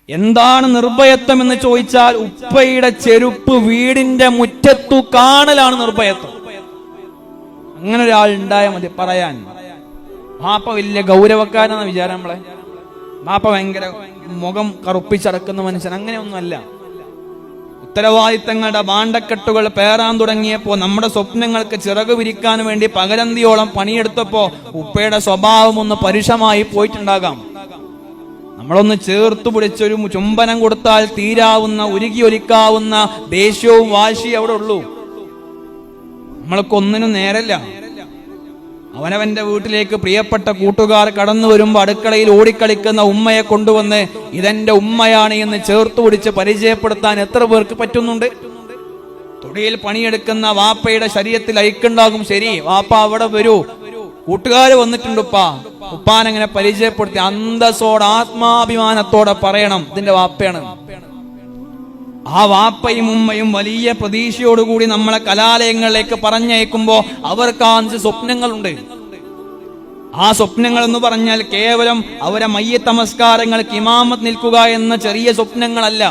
എന്താണ് നിർഭയത്വം എന്ന് ചോദിച്ചാൽ ഉപ്പയുടെ ചെരുപ്പ് വീടിന്റെ മുറ്റത്തു കാണലാണ് നിർഭയത്വം. അങ്ങനെ ഒരാൾ ഉണ്ടായാൽ മതി പറയാൻ. മാപ്പ വലിയ ഗൗരവക്കാരെന്ന വിചാരം നമ്മളെ. മാപ്പ ഭയങ്കര മുഖം കറുപ്പിച്ചടക്കുന്ന മനുഷ്യൻ, അങ്ങനെയൊന്നുമല്ല. ഉത്തരവാദിത്തങ്ങളുടെ ഭാണ്ഡക്കെട്ടുകൾ പേറാൻ തുടങ്ങിയപ്പോ, നമ്മുടെ സ്വപ്നങ്ങൾക്ക് ചിറക് വിരിക്കാൻ വേണ്ടി പകലന്തിയോളം പണിയെടുത്തപ്പോ ഉപ്പയുടെ സ്വഭാവം ഒന്ന് പരുഷമായി പോയിട്ടുണ്ടാകാം. നമ്മളൊന്ന് ചേർത്തു പിടിച്ചൊരു ചുംബനം കൊടുത്താൽ തീരാവുന്ന, ഉരുകിയൊലിക്കാവുന്ന ദേഷ്യവും വാശിയും അവിടെ ഉള്ളൂ. നമ്മൾക്കൊന്നിനും നേരല്ല. അവനവന്റെ വീട്ടിലേക്ക് പ്രിയപ്പെട്ട കൂട്ടുകാർ കടന്നു വരുമ്പോ അടുക്കളയിൽ ഓടിക്കളിക്കുന്ന ഉമ്മയെ കൊണ്ടുവന്ന് ഇതെന്റെ ഉമ്മയാണ് എന്ന് ചേർത്തു പിടിച്ച് പരിചയപ്പെടുത്താൻ എത്ര പേർക്ക് പറ്റുന്നുണ്ട്? തൊടിയിൽ പണിയെടുക്കുന്ന വാപ്പയുടെ ശരീരത്തിൽ ഐക്കുണ്ടാകും. ശരി, വാപ്പ അവിടെ വരൂ, കൂട്ടുകാര് വന്നിട്ടുണ്ട് ഉപ്പാ. ഉപ്പാനെങ്ങനെ പരിചയപ്പെടുത്തി അന്തസ്സോടെ ആത്മാഭിമാനത്തോടെ പറയണം ഇതിന്റെ വാപ്പയാണ്. ആ വാപ്പയും ഉമ്മയും വലിയ പ്രതീക്ഷയോടുകൂടി നമ്മളെ കലാലയങ്ങളിലേക്ക് പറഞ്ഞയക്കുമ്പോ അവർക്ക് 5 സ്വപ്നങ്ങളുണ്ട്. ആ സ്വപ്നങ്ങൾ എന്ന് പറഞ്ഞാൽ കേവലം അവരെ മയ്യത്ത് നമസ്കാരങ്ങൾക്ക് ഇമാമത്ത് നിൽക്കുക എന്ന ചെറിയ സ്വപ്നങ്ങളല്ല.